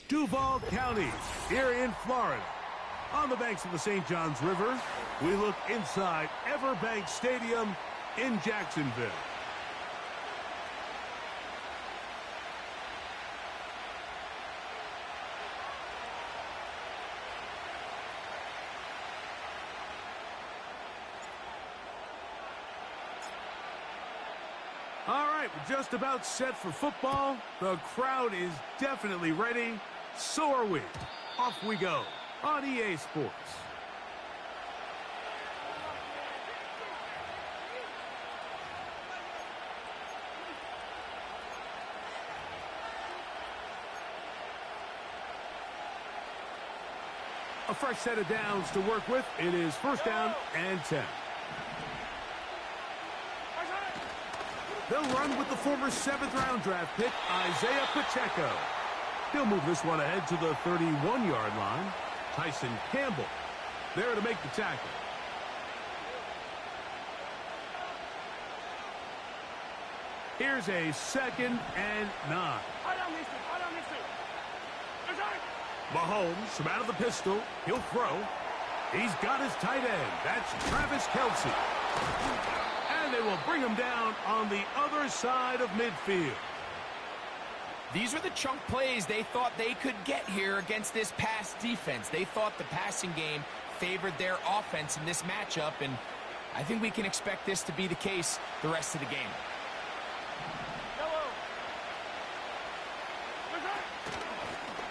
Duval County, here in Florida. On the banks of the St. Johns River, we look inside Everbank Stadium in Jacksonville. All right, we're just about set for football. The crowd is definitely ready. So are we. Off we go on EA Sports. A fresh set of downs to work with. It is first down and 10. They'll run with the former 7th-round draft pick, Isaiah Pacheco. He'll move this one ahead to the 31-yard line. Tyson Campbell there to make the tackle. Here's a 2nd and 9. Mahomes from out of the pistol. He'll throw. He's got his tight end. That's Travis Kelce. And they will bring him down on the other side of midfield. These are the chunk plays they thought they could get here against this pass defense. They thought the passing game favored their offense in this matchup, and I think we can expect this to be the case the rest of the game.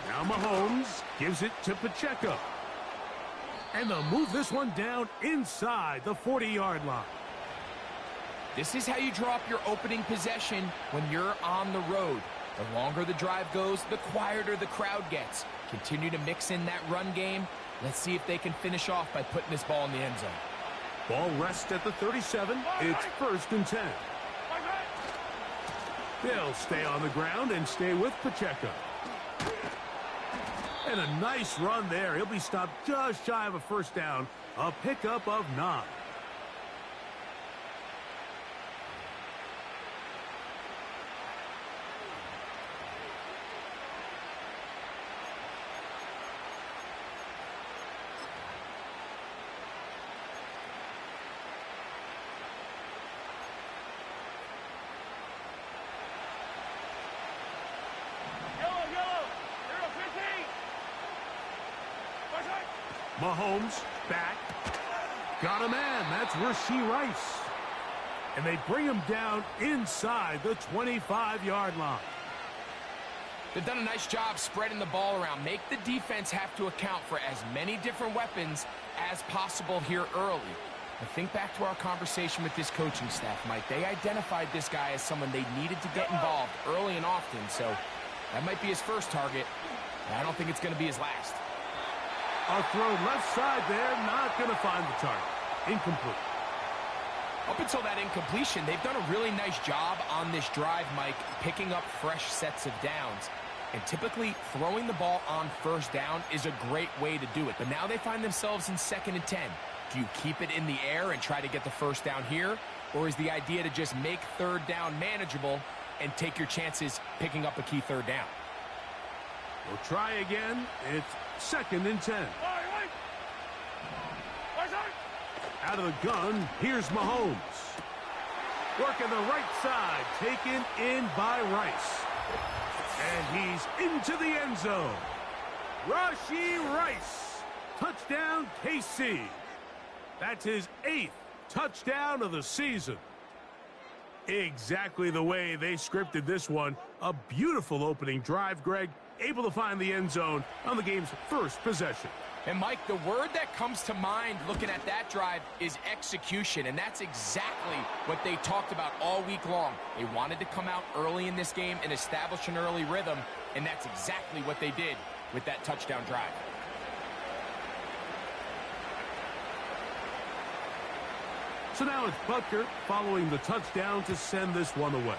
Now Mahomes gives it to Pacheco. And they'll move this one down inside the 40-yard line. This is how you draw up your opening possession when you're on the road. The longer the drive goes, the quieter the crowd gets. Continue to mix in that run game. Let's see if they can finish off by putting this ball in the end zone. Ball rests at the 37. It's first and 10. They'll stay on the ground and stay with Pacheco. And a nice run there. He'll be stopped just shy of a first down. A pickup of 9. Mahomes back. Got a man. That's Rashee Rice. And they bring him down inside the 25-yard line. They've done a nice job spreading the ball around. Make the defense have to account for as many different weapons as possible here early. I think back to our conversation with this coaching staff, Mike. They identified this guy as someone they needed to get involved early and often, so that might be his first target. I don't think it's going to be his last. A throw left side there, not going to find the target. Incomplete. Up until that incompletion, they've done a really nice job on this drive, Mike, picking up fresh sets of downs. And typically, throwing the ball on first down is a great way to do it. But now they find themselves in 2nd and 10. Do you keep it in the air and try to get the first down here? Or is the idea to just make 3rd down manageable and take your chances picking up a key 3rd down? We'll try again. It's 2nd and 10. Out of the gun, here's Mahomes. Working the right side, taken in by Rice. And he's into the end zone. Rashee Rice. Touchdown, KC. That's his 8th touchdown of the season. Exactly the way they scripted this one. A beautiful opening drive, Greg. Able to find the end zone on the game's first possession. And, Mike, the word that comes to mind looking at that drive is execution, and that's exactly what they talked about all week long. They wanted to come out early in this game and establish an early rhythm, and that's exactly what they did with that touchdown drive. So now it's Butker following the touchdown to send this one away.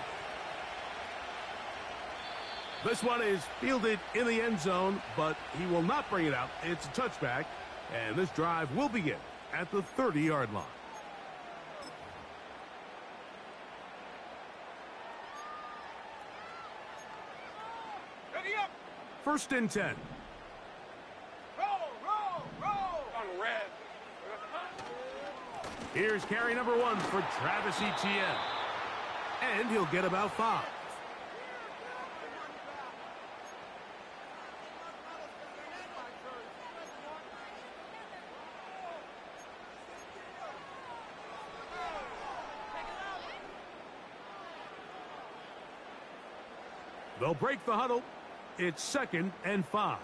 This one is fielded in the end zone, but he will not bring it out. It's a touchback, and this drive will begin at the 30-yard line. First and 10. Roll. On red. Here's carry number 1 for Travis Etienne. And he'll get about 5. They'll break the huddle. It's 2nd and 5.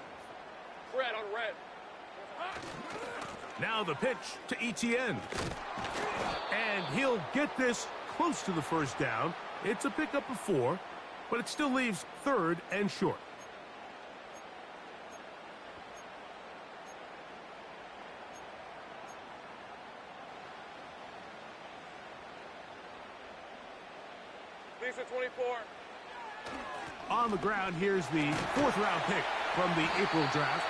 Red on red. Now the pitch to Etienne. And he'll get this close to the first down. It's a pickup of 4, but it still leaves 3rd and short. Decent 24. On the ground, here's the 4th-round pick from the April draft.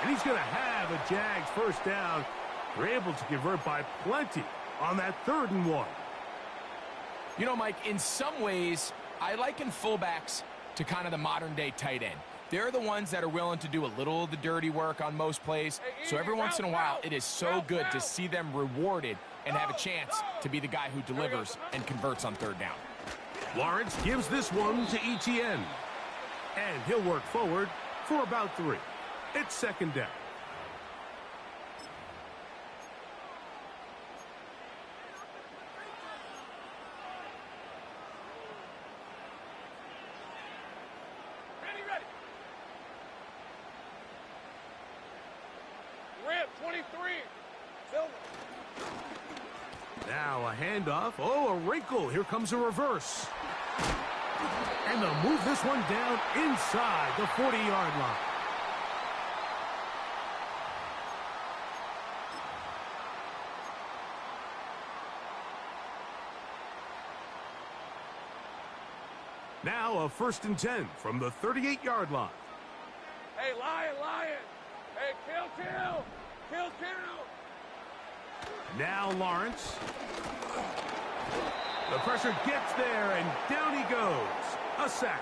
And he's going to have a Jags first down. They're able to convert by plenty on that 3rd and 1. You know, Mike, in some ways, I liken fullbacks to kind of the modern-day tight end. They're the ones that are willing to do a little of the dirty work on most plays. So every once in a while, it is so good to see them rewarded and have a chance to be the guy who delivers and converts on 3rd down. Lawrence gives this one to Etienne. And he'll work forward for about 3. It's 2nd down. Ready. Rip, 23. Silver. Now a handoff. Oh, a wrinkle. Here comes a reverse. And they'll move this one down inside the 40-yard line. Now a 1st and 10 from the 38-yard line. Hey, Lion. Hey, kill. Now Lawrence. The pressure gets there, and down he goes. A sack.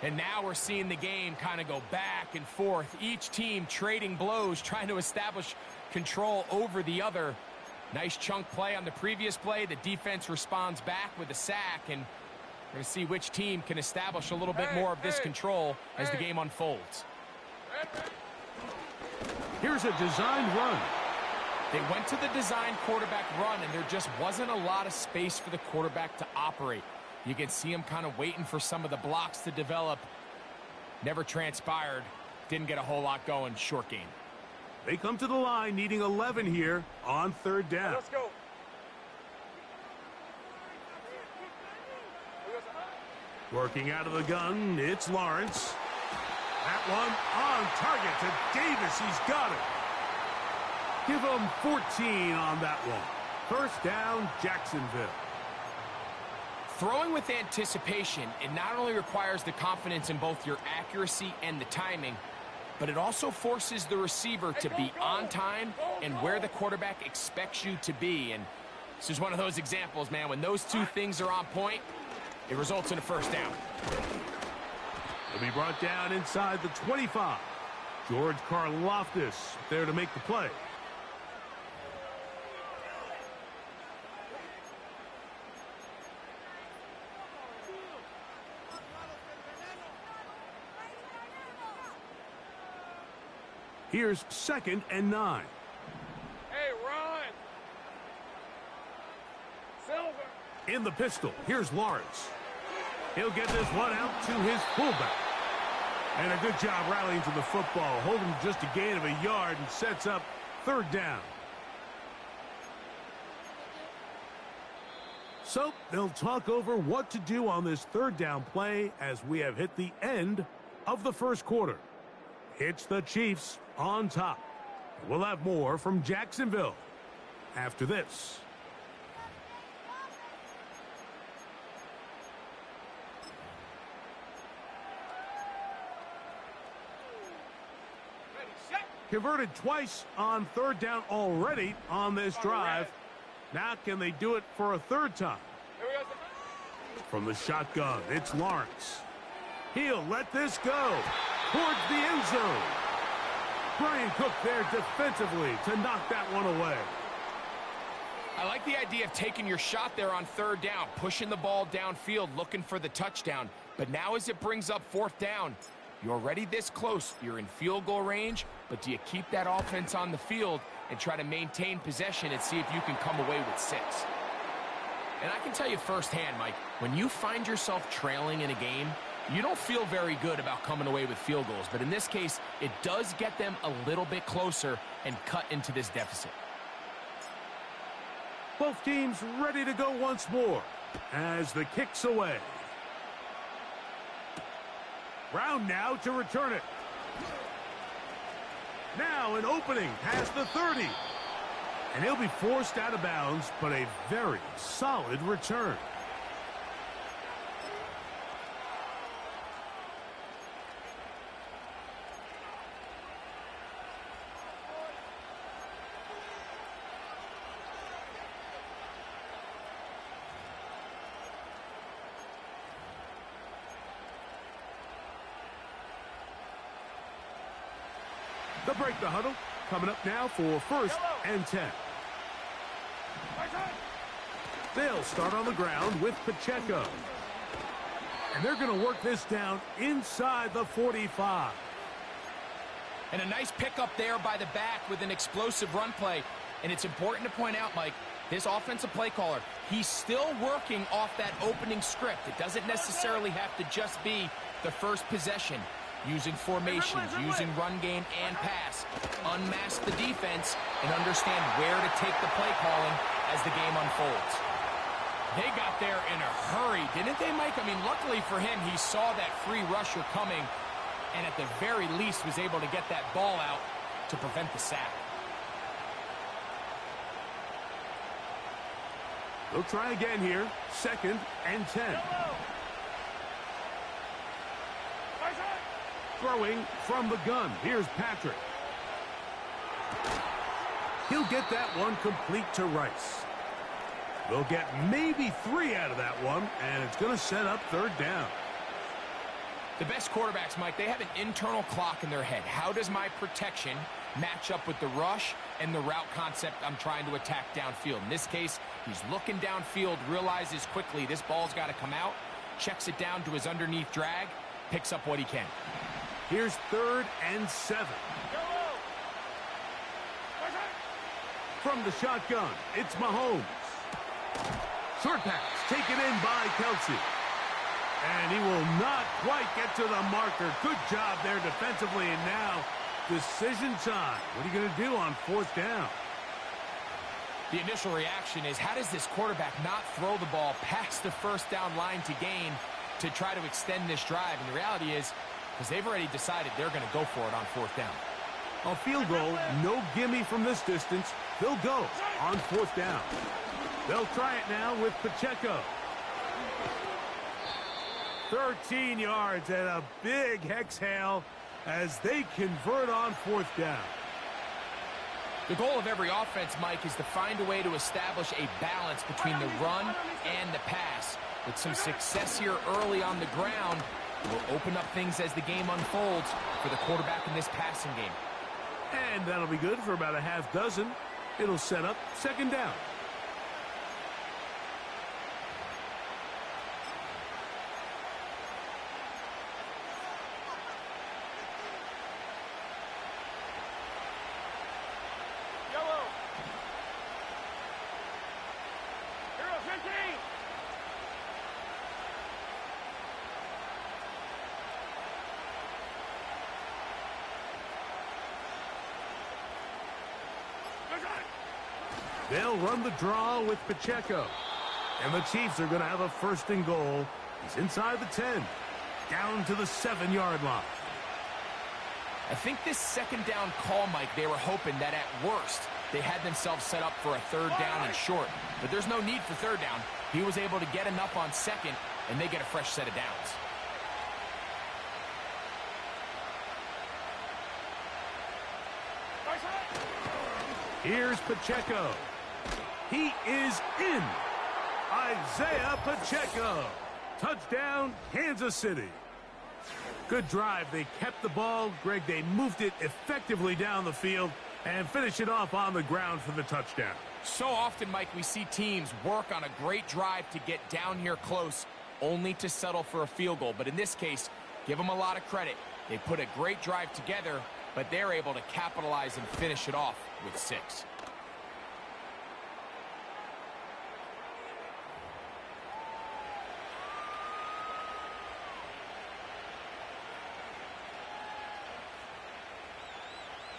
And now we're seeing the game kind of go back and forth. Each team trading blows, trying to establish control over the other. Nice chunk play on the previous play. The defense responds back with a sack, and we're going to see which team can establish a little bit more of this control as the game unfolds. Here's a designed run. They went to the design quarterback run, and there just wasn't a lot of space for the quarterback to operate. You can see him kind of waiting for some of the blocks to develop. Never transpired. Didn't get a whole lot going. Short game. They come to the line needing 11 here on 3rd down. Let's go. Working out of the gun, it's Lawrence. That one on target to Davis. He's got it. Give him 14 on that one. First down, Jacksonville. Throwing with anticipation, it not only requires the confidence in both your accuracy and the timing, but it also forces the receiver to be on time and where the quarterback expects you to be. And this is one of those examples, man. When those two things are on point, it results in a first down. He'll be brought down inside the 25. George Karlaftis there to make the play. Here's 2nd and 9. Hey, Ron. Silver. In the pistol, here's Lawrence. He'll get this one out to his fullback. And a good job rallying to the football, holding just a gain of a yard and sets up 3rd down. So they'll talk over what to do on this 3rd down play as we have hit the end of the first quarter. It's the Chiefs on top. We'll have more from Jacksonville after this. Converted twice on 3rd down already on this drive. Now can they do it for a 3rd time? From the shotgun, it's Lawrence. He'll let this go towards the end zone. Brian Cook there defensively to knock that one away. I like the idea of taking your shot there on third down, pushing the ball downfield, looking for the touchdown. But now as it brings up fourth down, you're already this close. You're in field goal range, but do you keep that offense on the field and try to maintain possession and see if you can come away with 6? And I can tell you firsthand, Mike, when you find yourself trailing in a game, you don't feel very good about coming away with field goals. But in this case, it does get them a little bit closer and cut into this deficit. Both teams ready to go once more as the kick's away. Brown now to return it. Now an opening past the 30. And he'll be forced out of bounds, but a very solid return. They'll break the huddle. Coming up now for 1st and 10. They'll start on the ground with Pacheco. And they're going to work this down inside the 45. And a nice pickup there by the back with an explosive run play. And it's important to point out, Mike, this offensive play caller, he's still working off that opening script. It doesn't necessarily have to just be the first possession. Using formations, using run game and pass. Unmask the defense and understand where to take the play calling as the game unfolds. They got there in a hurry, didn't they, Mike? I mean, luckily for him, he saw that free rusher coming and at the very least was able to get that ball out to prevent the sack. They'll try again here. 2nd and 10. Throwing from the gun. Here's Patrick. He'll get that one complete to Rice. They'll get maybe 3 out of that one, and it's going to set up 3rd down. The best quarterbacks, Mike, they have an internal clock in their head. How does my protection match up with the rush and the route concept I'm trying to attack downfield? In this case, he's looking downfield, realizes quickly this ball's got to come out, checks it down to his underneath drag, picks up what he can. Here's 3rd and 7. From the shotgun, it's Mahomes. Short pass taken in by Kelsey. And he will not quite get to the marker. Good job there defensively. And now, decision time. What are you going to do on 4th down? The initial reaction is, how does this quarterback not throw the ball past the 1st down line to gain to try to extend this drive? And the reality is, because they've already decided they're going to go for it on 4th down. A field goal, no gimme from this distance. They'll go on 4th down. They'll try it now with Pacheco. 13 yards and a big exhale as they convert on 4th down. The goal of every offense, Mike, is to find a way to establish a balance between the run and the pass. With some success here early on the ground, it will open up things as the game unfolds for the quarterback in this passing game. And that'll be good for about a half dozen. It'll set up 2nd down. They'll run the draw with Pacheco. And the Chiefs are going to have a 1st and goal. He's inside the 10. Down to the 7-yard line. I think this 2nd down call, Mike, they were hoping that at worst they had themselves set up for a 3rd down and short. But there's no need for 3rd down. He was able to get enough on 2nd, and they get a fresh set of downs. Here's Pacheco. He is in. Isaiah Pacheco. Touchdown, Kansas City. Good drive. They kept the ball. Greg, they moved it effectively down the field and finished it off on the ground for the touchdown. So often, Mike, we see teams work on a great drive to get down here close, only to settle for a field goal. But in this case, give them a lot of credit. They put a great drive together, but they're able to capitalize and finish it off with 6.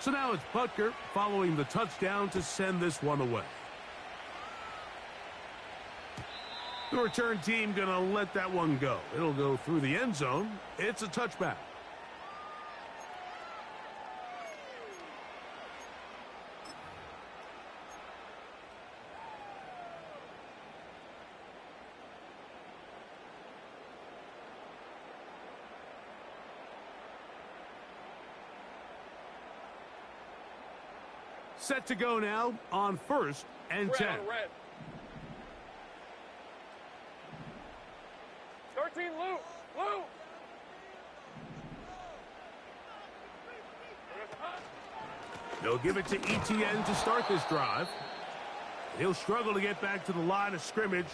So now it's Butker following the touchdown to send this one away. The return team going to let that one go. It'll go through the end zone. It's a touchback. Set to go now on 1st and 10. Red. 13, Lou. They'll give it to ETN to start this drive. He'll struggle to get back to the line of scrimmage.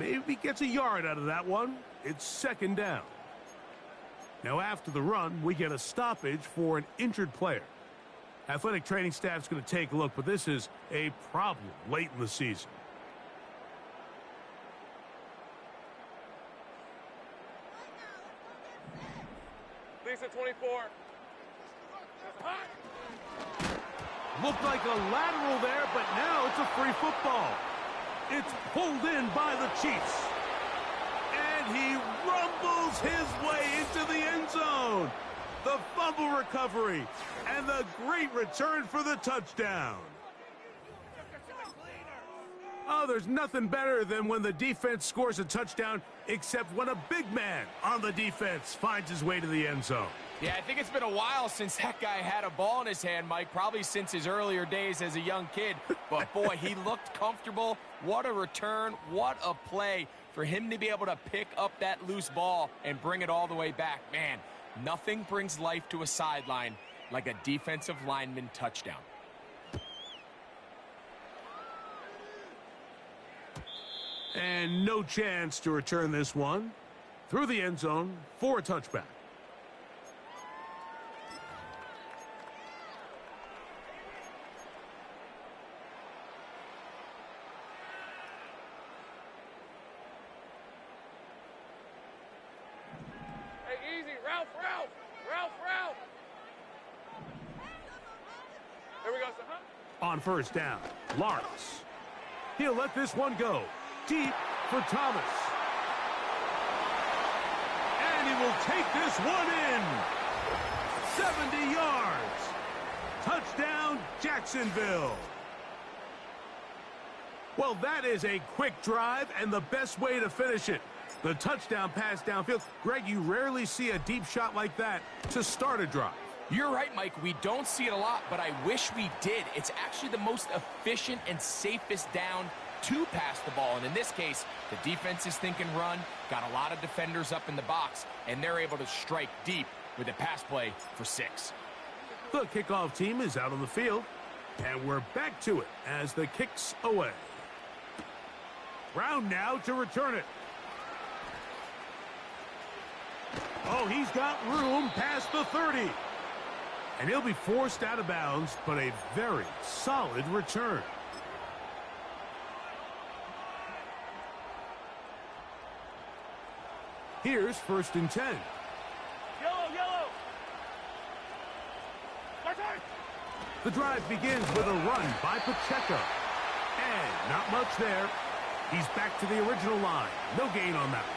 Maybe gets a yard out of that one. It's 2nd down. Now after the run, we get a stoppage for an injured player. Athletic training staff's going to take a look, but this is a problem late in the season. Lisa 24. Looked like a lateral there, but now it's a free football. It's pulled in by the Chiefs. And he rumbles his way into the end zone. The fumble recovery and the great return for the touchdown. Oh, there's nothing better than when the defense scores a touchdown, except when a big man on the defense finds his way to the end zone. Yeah, I think it's been a while since that guy had a ball in his hand, Mike, probably since his earlier days as a young kid. But, boy, he looked comfortable. What a return. What a play for him to be able to pick up that loose ball and bring it all the way back. Man, nothing brings life to a sideline like a defensive lineman touchdown. And no chance to return this one through the end zone for a touchback. Hey, easy. Ralph. Here we go, son. On 1st down, Lawrence. He'll let this one go. Deep for Thomas. And he will take this one in. 70 yards. Touchdown, Jacksonville. Well, that is a quick drive and the best way to finish it. The touchdown pass downfield. Greg, you rarely see a deep shot like that to start a drive. You're right, Mike. We don't see it a lot, but I wish we did. It's actually the most efficient and safest down to pass the ball. And in this case, the defense is thinking run, got a lot of defenders up in the box, and they're able to strike deep with a pass play for 6. The kickoff team is out on the field, and we're back to it as the kick's away. Brown now to return it. Oh, he's got room past the 30. And he'll be forced out of bounds, but a very solid return. Here's 1st and 10. Yellow. The drive begins with a run by Pacheco. And not much there. He's back to the original line. No gain on that one.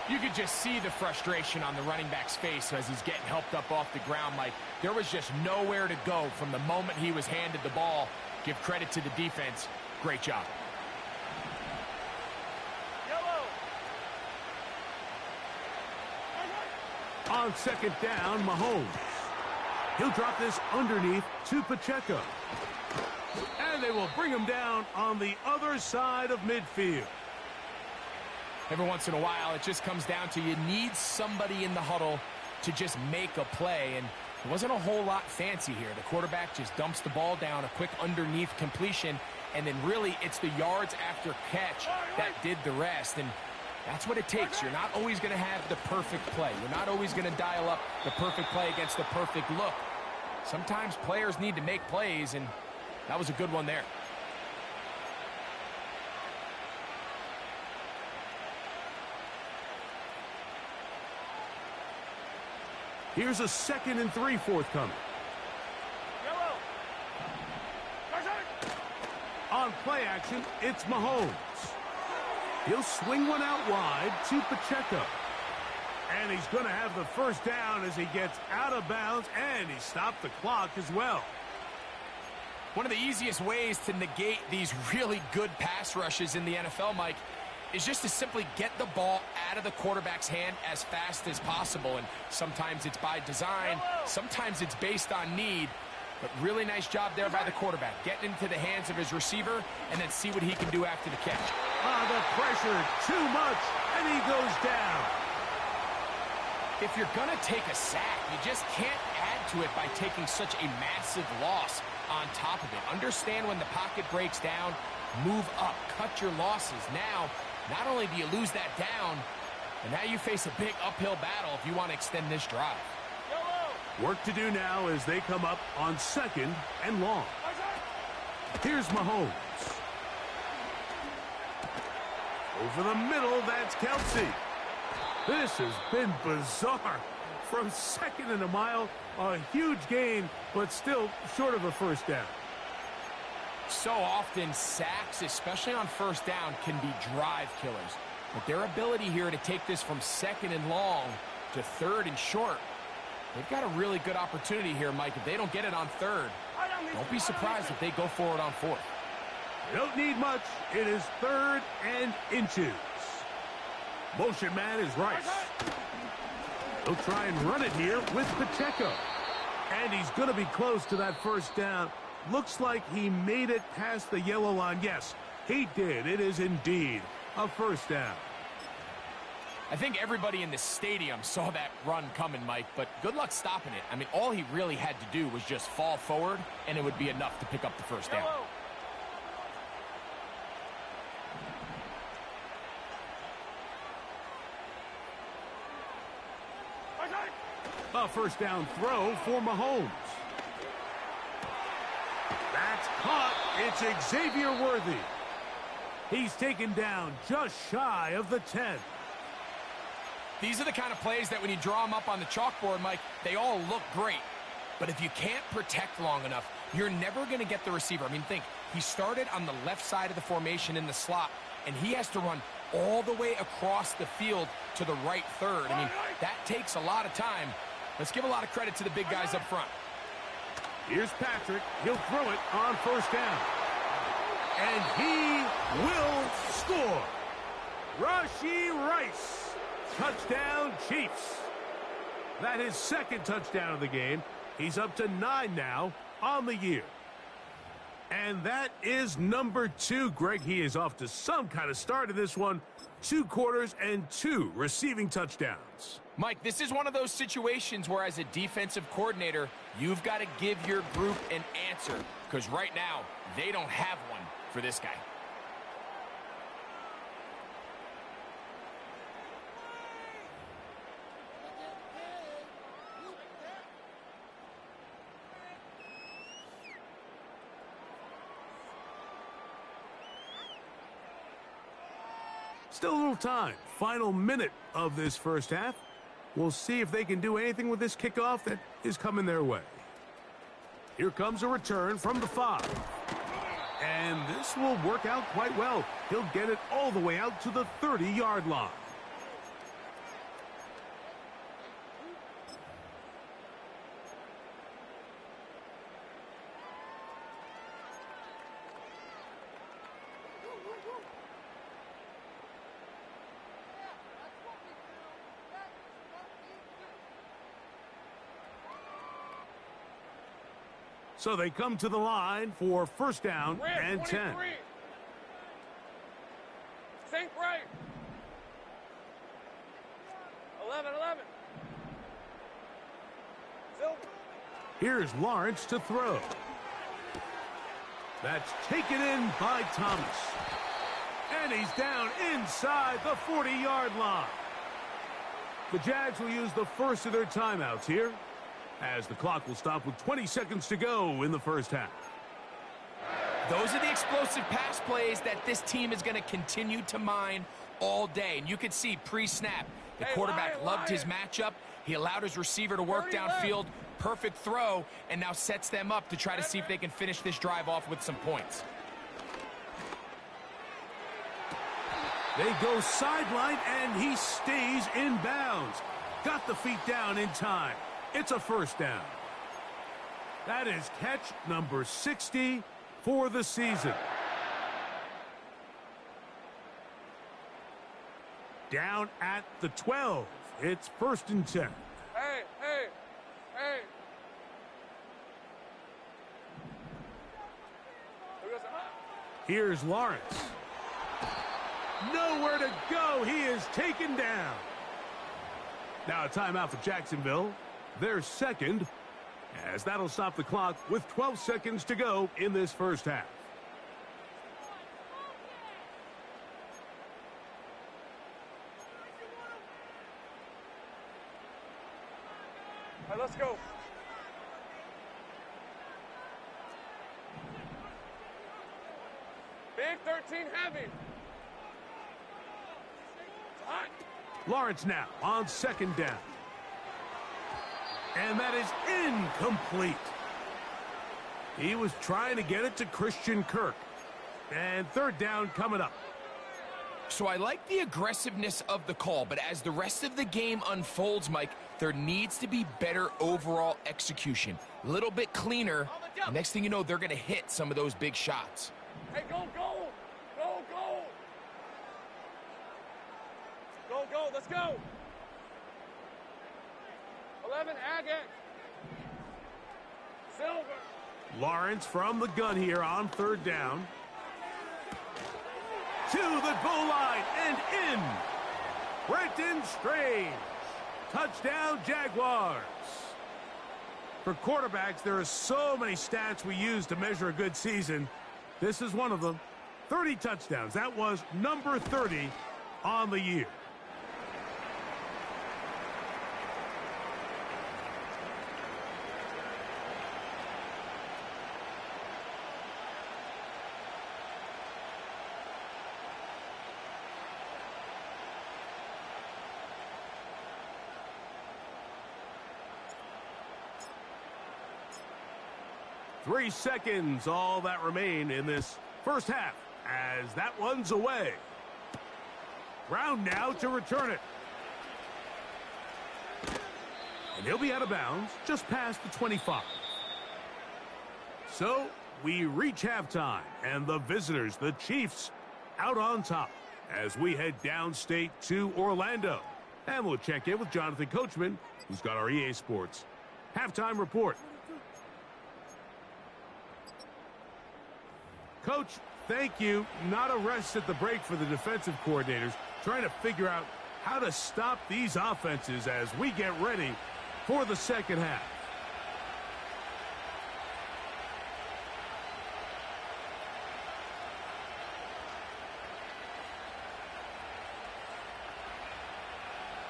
You could just see the frustration on the running back's face as he's getting helped up off the ground, Mike. There was just nowhere to go from the moment he was handed the ball. Give credit to the defense. Great job. On 2nd down, Mahomes. He'll drop this underneath to Pacheco. And they will bring him down on the other side of midfield. Every once in a while, it just comes down to you need somebody in the huddle to just make a play, and it wasn't a whole lot fancy here. The quarterback just dumps the ball down, a quick underneath completion, and then really it's the yards after catch that did the rest. And that's what it takes. You're not always going to have the perfect play. You're not always going to dial up the perfect play against the perfect look. Sometimes players need to make plays, and that was a good one there. Here's a 2nd and 3 forthcoming. Yellow. On play action, it's Mahomes. He'll swing one out wide to Pacheco. And he's going to have the first down as he gets out of bounds, and he stopped the clock as well. One of the easiest ways to negate these really good pass rushes in the NFL, Mike, is just to simply get the ball out of the quarterback's hand as fast as possible. And sometimes it's by design, sometimes it's based on need. But really nice job there by the quarterback, getting into the hands of his receiver and then see what he can do after the catch. The pressure, too much, and he goes down. If you're going to take a sack, you just can't add to it by taking such a massive loss on top of it. Understand when the pocket breaks down, move up, cut your losses. Now, not only do you lose that down, but now you face a big uphill battle if you want to extend this drive. Work to do now as they come up on 2nd and long. Here's Mahomes. Over the middle, that's Kelsey. This has been bizarre. From 2nd and a mile, a huge gain, but still short of a first down. So often, sacks, especially on first down, can be drive killers. But their ability here to take this from 2nd and long to 3rd and short, they've got a really good opportunity here, Mike. If they don't get it on 3rd, don't be surprised if they go for it on 4th. They don't need much. It is 3rd and inches. Motion man is Rice. He'll try and run it here with Pacheco. And he's going to be close to that first down. Looks like he made it past the yellow line. Yes, he did. It is indeed a first down. I think everybody in the stadium saw that run coming, Mike, but good luck stopping it. I mean, all he really had to do was just fall forward, and it would be enough to pick up the first down. A first down throw for Mahomes. That's caught. It's Xavier Worthy. He's taken down just shy of the 10. These are the kind of plays that when you draw them up on the chalkboard, Mike, they all look great. But if you can't protect long enough, you're never going to get the receiver. I mean, think, he started on the left side of the formation in the slot, and he has to run all the way across the field to the right 3rd. I mean, that takes a lot of time. Let's give a lot of credit to the big guys up front. Here's Patrick. He'll throw it on first down. And he will score. Rashee Rice. Touchdown, Chiefs. That is 2nd touchdown of the game. He's up to 9 now on the year. And that is number 2. Greg, he is off to some kind of start in this one. 2 quarters and 2 receiving touchdowns. Mike, this is one of those situations where as a defensive coordinator, you've got to give your group an answer. Because right now, they don't have one for this guy. Still a little time. Final minute of this first half. We'll see if they can do anything with this kickoff that is coming their way. Here comes a return from the 5. And this will work out quite well. He'll get it all the way out to the 30-yard line. So they come to the line for first down and 10. Sink right. 11. Here's Lawrence to throw. That's taken in by Thomas. And he's down inside the 40-yard line. The Jags will use the first of their timeouts here, as the clock will stop with 20 seconds to go in the first half. Those are the explosive pass plays that this team is going to continue to mine all day. And you can see pre-snap, the quarterback loved his matchup. He allowed his receiver to work downfield. Perfect throw, and now sets them up to try to see if they can finish this drive off with some points. They go sideline, and he stays in bounds. Got the feet down in time. It's a first down. That is catch number 60 for the season. Down at the 12. It's 1st and 10. Hey, hey, hey. Here's Lawrence. Nowhere to go. He is taken down. Now a timeout for Jacksonville. Their second, as that'll stop the clock with 12 seconds to go in this first half. All right, let's go. Big 13 heavy. Hot. Lawrence now on 2nd down. And that is incomplete. He was trying to get it to Christian Kirk. And 3rd down coming up. So I like the aggressiveness of the call, but as the rest of the game unfolds, Mike, there needs to be better overall execution. A little bit cleaner. Next thing you know, they're going to hit some of those big shots. Hey, go, go. Go, go. Go, go. Let's go. 11, Agate. Silver. Lawrence from the gun here on 3rd down. To the goal line and in. Brenton Strange. Touchdown, Jaguars. For quarterbacks, there are so many stats we use to measure a good season. This is one of them. 30 touchdowns. That was number 30 on the year. Three seconds, all that remain in this first half, as that one's away. Brown now to return it. And he'll be out of bounds just past the 25. So we reach halftime, and the visitors, the Chiefs, out on top as we head downstate to Orlando. And we'll check in with Jonathan Coachman, who's got our EA Sports halftime report. Coach, thank you. Not a rest at the break for the defensive coordinators, trying to figure out how to stop these offenses as we get ready for the second half.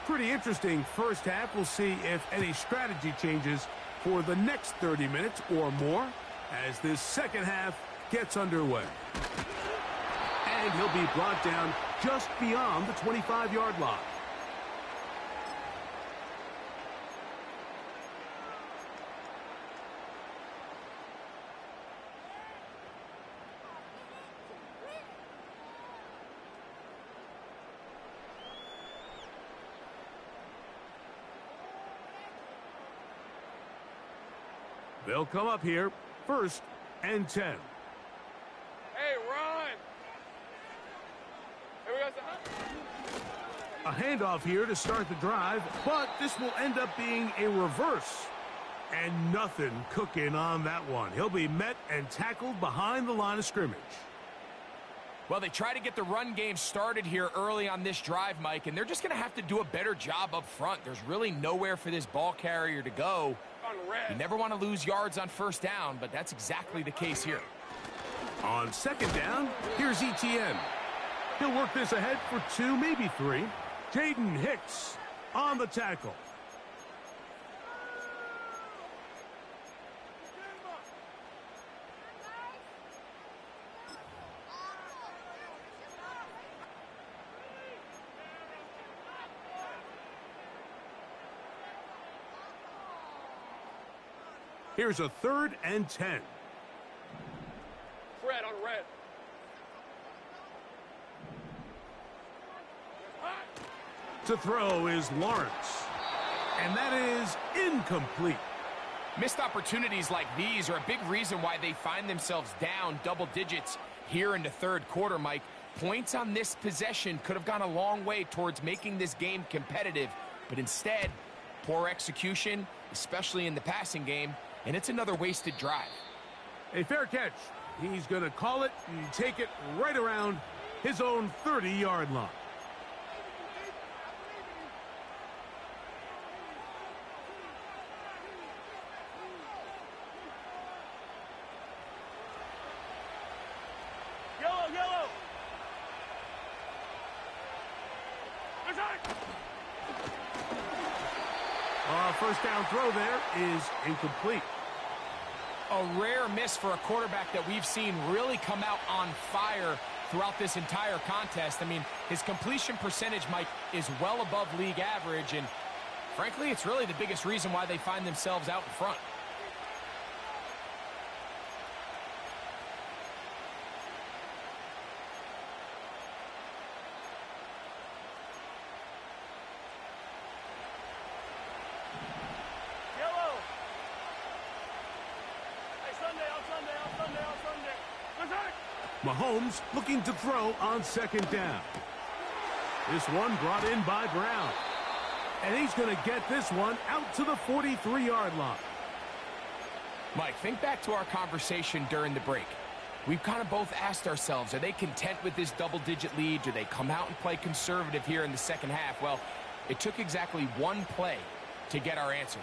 Pretty interesting first half. We'll see if any strategy changes for the next 30 minutes or more as this second half gets underway. And he'll be brought down just beyond the 25-yard line. They'll come up here, 1st and 10. Hey, run. Here we go. A handoff here to start the drive, but this will end up being a reverse. And nothing cooking on that one. He'll be met and tackled behind the line of scrimmage. Well, they try to get the run game started here early on this drive, Mike, and they're just going to have to do a better job up front. There's really nowhere for this ball carrier to go. red. You never want to lose yards on first down, but that's exactly the case here. On second down, here's ETN. He'll work this ahead for 2, maybe 3. Jaden Hicks on the tackle. Here's a 3rd and 10. Fred on red. To throw is Lawrence. And that is incomplete. Missed opportunities like these are a big reason why they find themselves down double digits here in the third quarter, Mike. Points on this possession could have gone a long way towards making this game competitive, but instead, poor execution, especially in the passing game, and it's another wasted drive. A fair catch. He's going to call it and take it right around his own 30-yard line. Yellow. First down throw there is incomplete. A rare miss for a quarterback that we've seen really come out on fire throughout this entire contest. I mean, his completion percentage, Mike, is well above league average, and frankly, it's really the biggest reason why they find themselves out in front. Mahomes looking to throw on second down. This one brought in by Brown. And he's going to get this one out to the 43-yard line. Mike, think back to our conversation during the break. We've kind of both asked ourselves, are they content with this double-digit lead? Do they come out and play conservative here in the second half? Well, it took exactly one play to get our answer.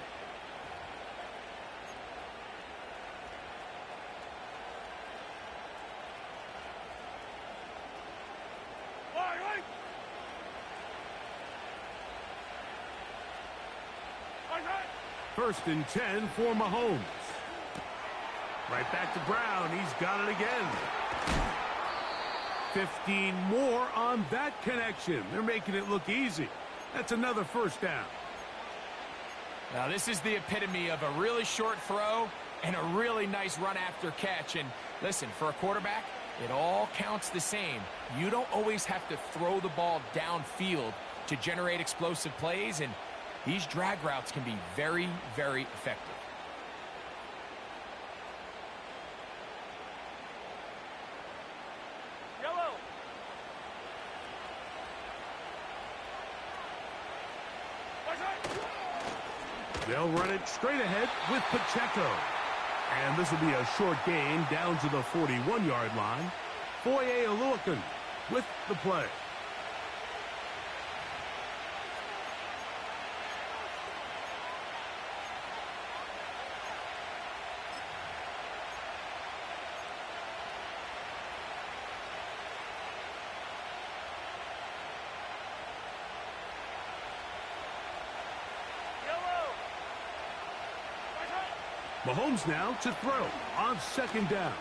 First and 10 for Mahomes. Right back to Brown. He's got it again. 15 more on that connection. They're making it look easy. That's another first down. Now, this is the epitome of a really short throw and a really nice run after catch. And listen, for a quarterback, it all counts the same. You don't always have to throw the ball downfield to generate explosive plays, and these drag routes can be very, very effective. Yellow. They'll run it straight ahead with Pacheco. And this will be a short gain down to the 41-yard line. Foye Oluokun with the play. Mahomes now to throw on second down.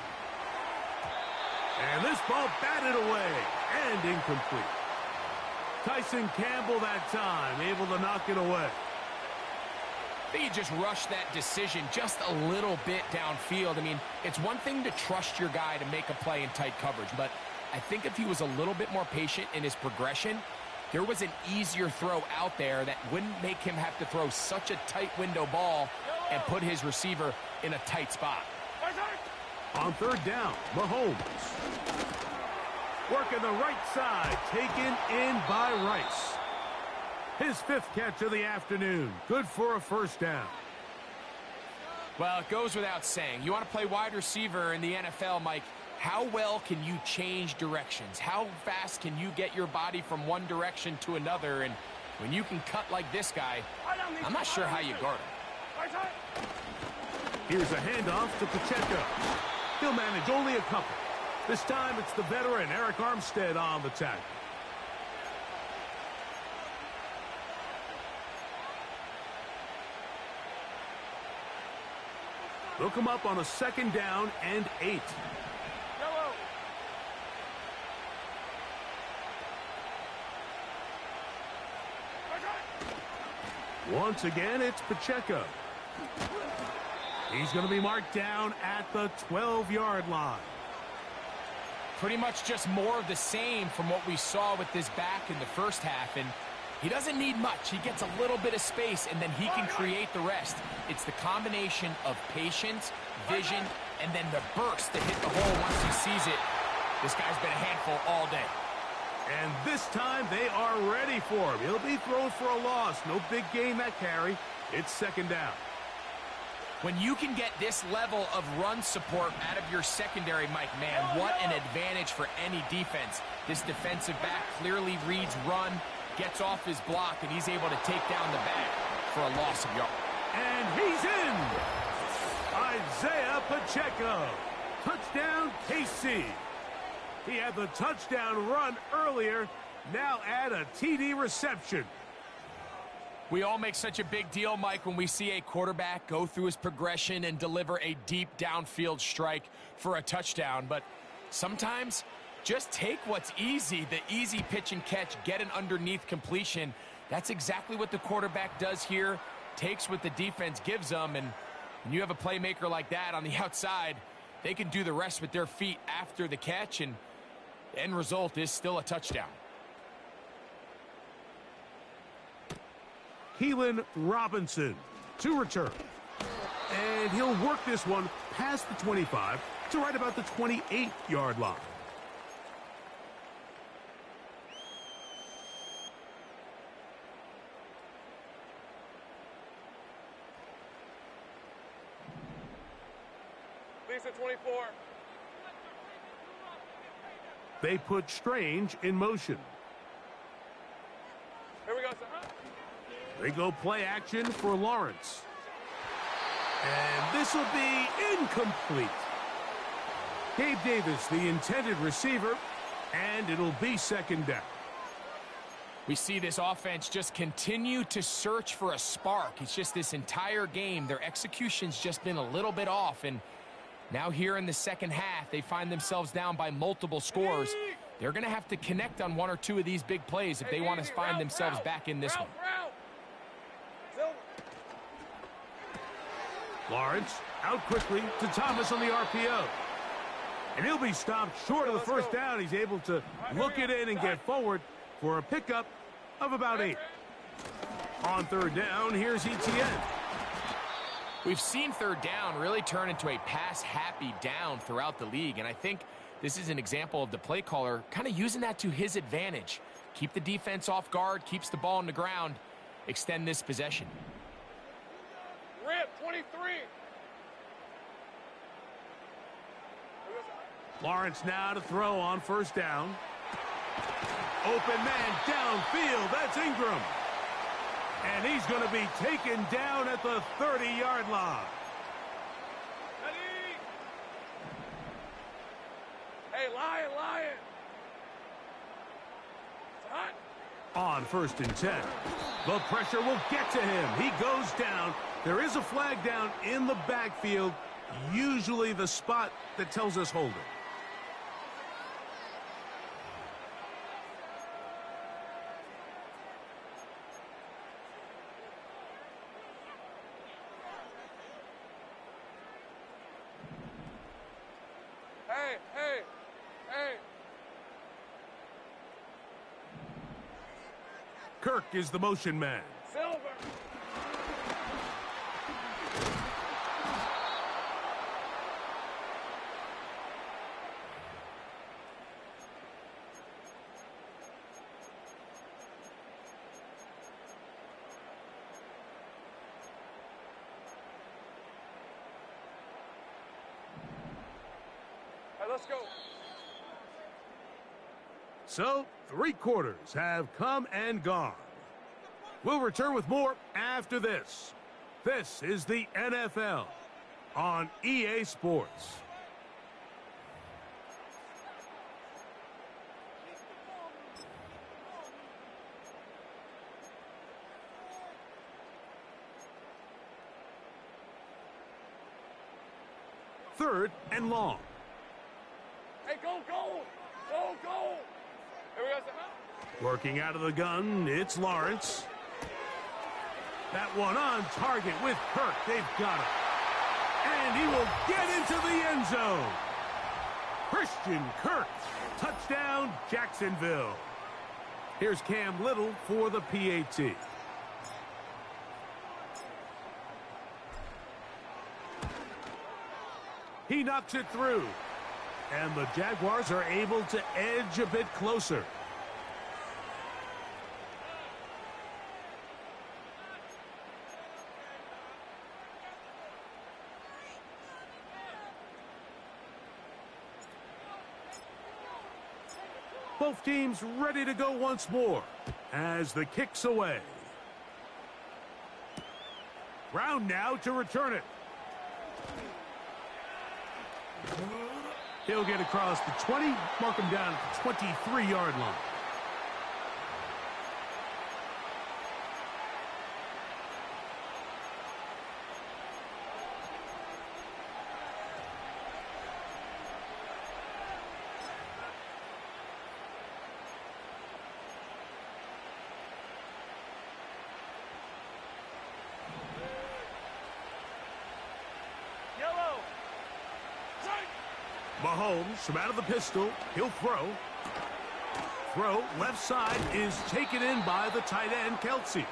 And this ball batted away and incomplete. Tyson Campbell that time, able to knock it away. I think he just rushed that decision just a little bit downfield. I mean, it's one thing to trust your guy to make a play in tight coverage, but I think if he was a little bit more patient in his progression, there was an easier throw out there that wouldn't make him have to throw such a tight window ball and put his receiver in a tight spot. On third down, Mahomes. Working the right side, taken in by Rice. His fifth catch of the afternoon. Good for a first down. Well, it goes without saying. You want to play wide receiver in the NFL, Mike, how well can you change directions? How fast can you get your body from one direction to another? And when you can cut like this guy, I'm not sure how you guard him. Here's a handoff to Pacheco. He'll manage only a couple. This time it's the veteran Eric Armstead on the tackle. They'll come up on a 2nd down and 8. Once again, it's Pacheco. He's going to be marked down at the 12-yard line. Pretty much just more of the same from what we saw with this back in the first half. And he doesn't need much. He gets a little bit of space, and then he can create the rest. It's the combination of patience, vision, and then the burst to hit the hole once he sees it. This guy's been a handful all day. And this time they are ready for him. He'll be thrown for a loss. No big gain that carry. It's 2nd down. When you can get this level of run support out of your secondary, Mike, man, what an advantage for any defense. This defensive back clearly reads run, gets off his block, and he's able to take down the back for a loss of yards. And he's in! Isaiah Pacheco. Touchdown, KC. He had the touchdown run earlier. Now add a TD reception. We all make such a big deal, Mike, when we see a quarterback go through his progression and deliver a deep downfield strike for a touchdown. But sometimes just take what's easy, the easy pitch and catch, get an underneath completion. That's exactly what the quarterback does here, takes what the defense gives them, and when you have a playmaker like that on the outside, they can do the rest with their feet after the catch, and the end result is still a touchdown. Keelan Robinson to return. And he'll work this one past the 25 to right about the 28-yard line. Lisa 24. They put Strange in motion. Here we go, sir. They go play action for Lawrence. And this will be incomplete. Gabe Davis, the intended receiver, and it'll be 2nd down. We see this offense just continue to search for a spark. It's just this entire game, their execution's just been a little bit off, and now here in the second half, they find themselves down by multiple scores. They're going to have to connect on one or two of these big plays if they want to find themselves back in this one. Lawrence out quickly to Thomas on the RPO. And he'll be stopped short of the first down. He's able to look it in and get forward for a pickup of about 8. On 3rd down, here's Etienne. We've seen 3rd down really turn into a pass-happy down throughout the league, and I think this is an example of the play caller kind of using that to his advantage. Keep the defense off guard, keeps the ball on the ground, extend this possession. Rip 23. Lawrence now to throw on 1st down. Open man downfield. That's Ingram. And he's going to be taken down at the 30-yard line. Ready? Hey, Lion. It's hot. On 1st and 10. The pressure will get to him. He goes down. There is a flag down in the backfield, usually the spot that tells us hold it. Hey. Kirk is the motion man. Silver. Let's go. So, 3 quarters have come and gone. We'll return with more after this. This is the NFL on EA Sports. Third and long. Hey, go, go! Go, go! Here we go. Working out of the gun, it's Lawrence. That one on target with Kirk. They've got it. And he will get into the end zone. Christian Kirk. Touchdown, Jacksonville. Here's Cam Little for the PAT. He knocks it through. And the Jaguars are able to edge a bit closer. Both teams ready to go once more as the kick's away. Brown now to return it. He'll get across the 20, mark him down at the 23-yard line. Mahomes from out of the pistol. He'll throw. Throw left side is taken in by the tight end, Kelsey.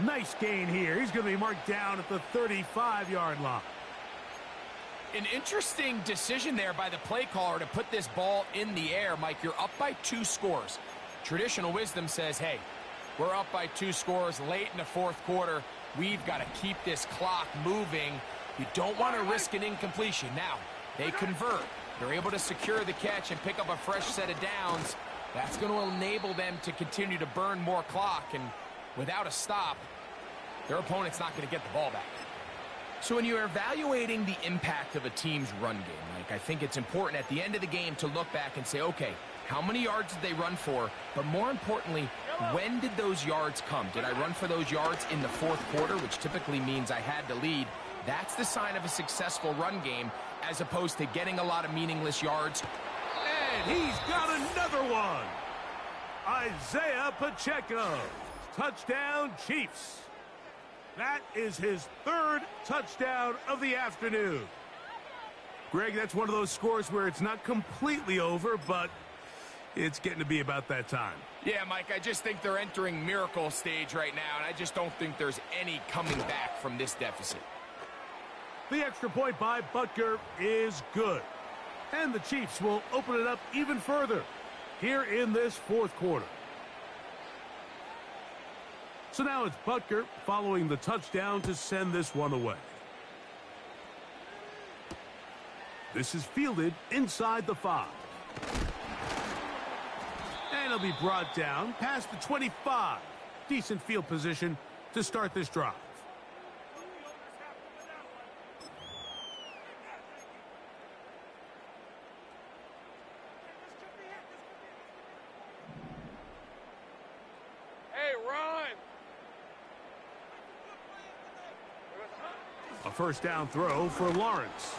Nice gain here. He's going to be marked down at the 35-yard line. An interesting decision there by the play caller to put this ball in the air. Mike, you're up by 2 scores. Traditional wisdom says, hey, we're up by 2 scores late in the fourth quarter. We've got to keep this clock moving. You don't want to risk an incompletion. Now, they convert. They're able to secure the catch and pick up a fresh set of downs. That's going to enable them to continue to burn more clock. And without a stop, their opponent's not going to get the ball back. So when you're evaluating the impact of a team's run game, Mike, I think it's important at the end of the game to look back and say, okay, how many yards did they run for? But more importantly, when did those yards come? Did I run for those yards in the fourth quarter, which typically means I had to lead? That's the sign of a successful run game, as opposed to getting a lot of meaningless yards. And he's got another one. Isaiah Pacheco. Touchdown, Chiefs. That is his 3rd touchdown of the afternoon. Greg, that's one of those scores where it's not completely over, but it's getting to be about that time. Yeah, Mike, I just think they're entering miracle stage right now, and I just don't think there's any coming back from this deficit. The extra point by Butker is good. And the Chiefs will open it up even further here in this fourth quarter. So now it's Butker following the touchdown to send this one away. This is fielded inside the 5. And it'll be brought down past the 25. Decent field position to start this drive. A first down throw for Lawrence.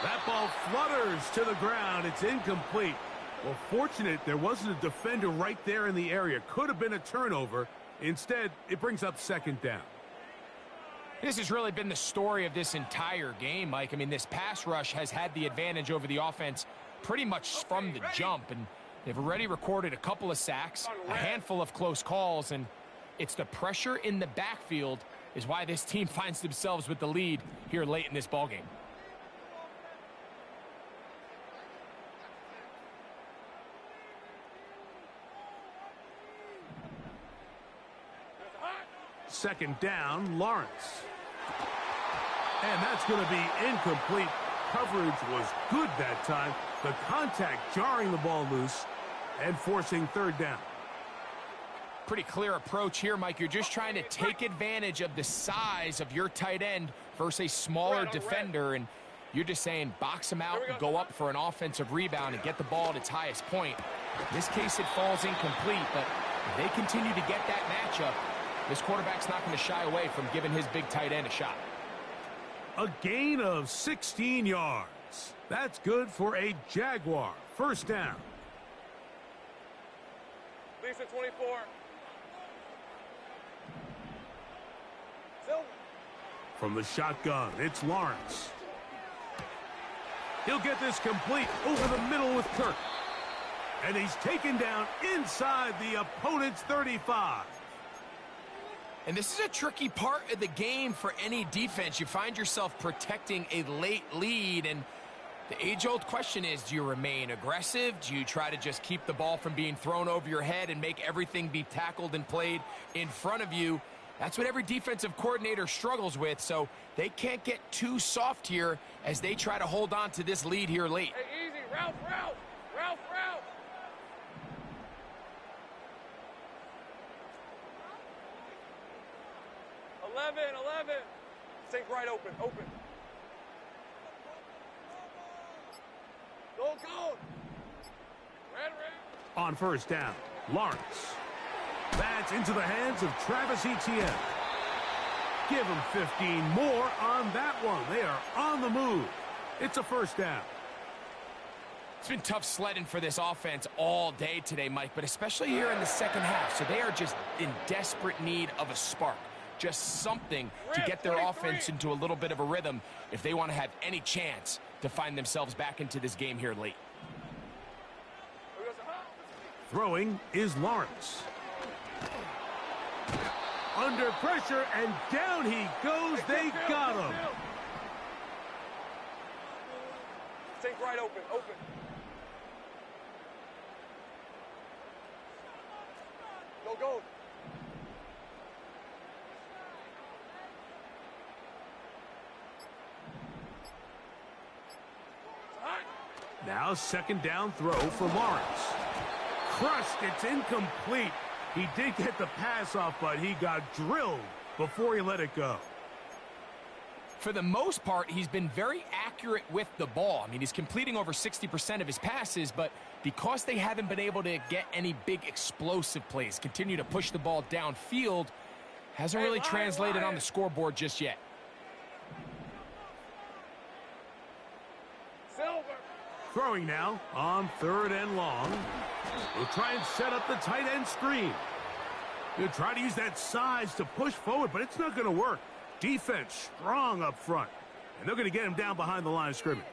That ball flutters to the ground. It's incomplete. Well, fortunate there wasn't a defender right there in the area. Could have been a turnover. Instead, it brings up 2nd down. This has really been the story of this entire game, Mike. I mean, this pass rush has had the advantage over the offense pretty much from the jump. And they've already recorded a couple of sacks, a handful of close calls, and it's the pressure in the backfield is why this team finds themselves with the lead here late in this ballgame. Second down, Lawrence. And that's going to be incomplete. Coverage was good that time. The contact jarring the ball loose and forcing 3rd down. Pretty clear approach here, Mike. You're just trying to take advantage of the size of your tight end versus a smaller defender, and you're just saying box him out, go up for an offensive rebound, and get the ball at its highest point. In this case, it falls incomplete, but if they continue to get that matchup, this quarterback's not going to shy away from giving his big tight end a shot. A gain of 16 yards. That's good for a Jaguar. First down. Lisa 24. Silver. From the shotgun, it's Lawrence. He'll get this complete over the middle with Kirk. And he's taken down inside the opponent's 35. And this is a tricky part of the game for any defense. You find yourself protecting a late lead, and the age-old question is, do you remain aggressive? Do you try to just keep the ball from being thrown over your head and make everything be tackled and played in front of you? That's what every defensive coordinator struggles with, so they can't get too soft here as they try to hold on to this lead here late. Hey, easy. Ralph. 11. Sink right open. Go. Red. On first down, Lawrence. That's into the hands of Travis Etienne. Give him 15 more on that one. They are on the move. It's a first down. It's been tough sledding for this offense all day today, Mike, but especially here in the second half. So they are just in desperate need of a spark. Just something to get their offense into a little bit of a rhythm if they want to have any chance to find themselves back into this game here late. Throwing is Lawrence. Under pressure, and down he goes. They got him. Sink right open. Go. Now second down throw for Lawrence. Crushed. It's incomplete. He did get the pass off, but he got drilled before he let it go. For the most part, he's been very accurate with the ball. I mean, he's completing over 60% of his passes, but because they haven't been able to get any big explosive plays, continue to push the ball downfield, hasn't really translated on the scoreboard just yet. Silver. Throwing now on third and long. We'll try and set up the tight end screen. He'll try to use that size to push forward, but it's not going to work. Defense strong up front, and they're going to get him down behind the line of scrimmage.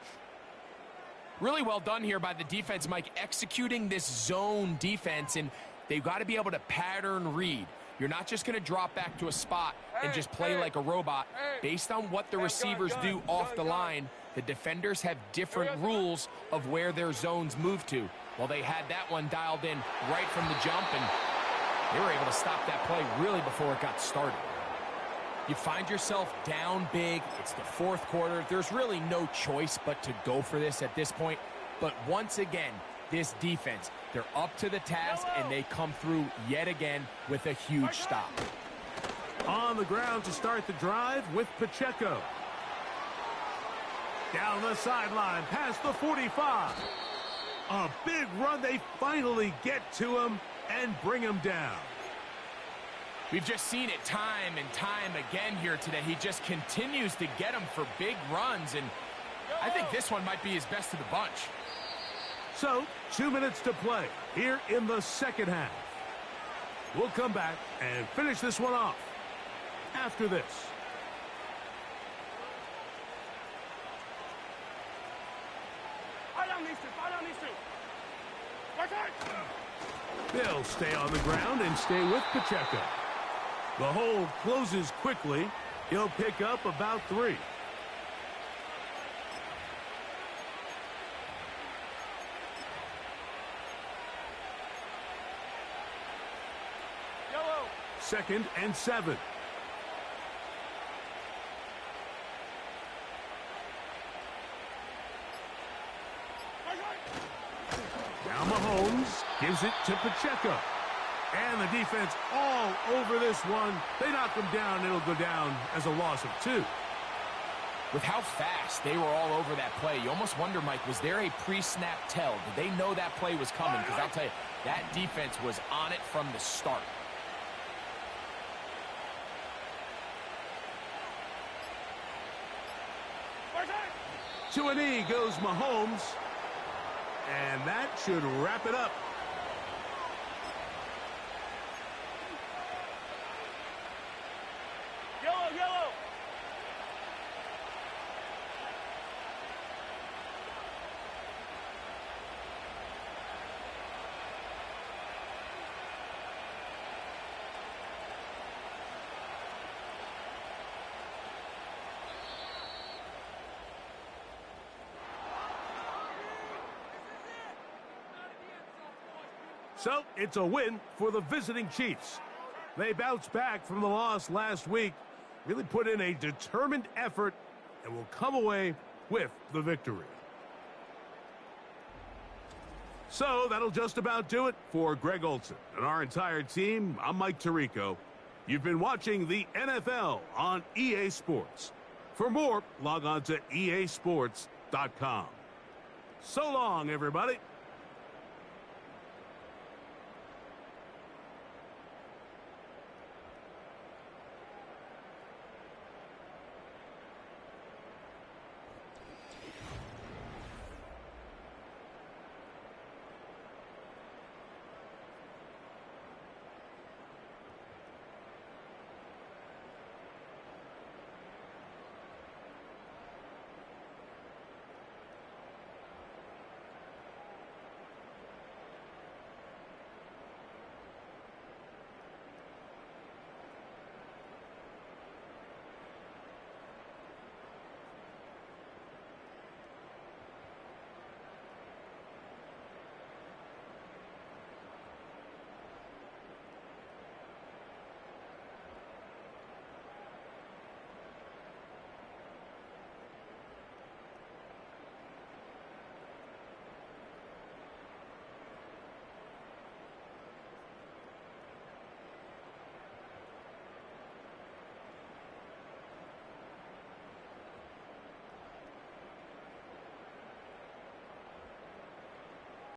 Really well done here by the defense, Mike, executing this zone defense, and they've got to be able to pattern read. You're not just going to drop back to a spot and just play like a robot. Based on what the receivers do off the line, the defenders have different rules of where their zones move to. Well, they had that one dialed in right from the jump, and they were able to stop that play really before it got started. You find yourself down big. It's the fourth quarter. There's really no choice but to go for this at this point. But once again, this defense, they're up to the task, and they come through yet again with a huge stop. On the ground to start the drive with Pacheco. Down the sideline, past the 45. A big run. They finally get to him and bring him down. We've just seen it time and time again here today. He just continues to get them for big runs, and I think this one might be his best of the bunch. So, 2 minutes to play here in the second half. We'll come back and finish this one off after this. They'll stay on the ground and stay with Pacheco. The hole closes quickly. He'll pick up about 3. Yellow. 2nd and 7. Now Mahomes gives it to Pacheco. And the defense all over this one. They knock him down, and it'll go down as a loss of 2. With how fast they were all over that play, you almost wonder, Mike, was there a pre-snap tell? Did they know that play was coming? Because I'll tell you, that defense was on it from the start. To a knee goes Mahomes. And that should wrap it up. Yellow, yellow. So, it's a win for the visiting Chiefs. They bounced back from the loss last week, really put in a determined effort, and will come away with the victory. So, that'll just about do it for Greg Olson and our entire team. I'm Mike Tirico. You've been watching the NFL on EA Sports. For more, log on to easports.com. So long, everybody.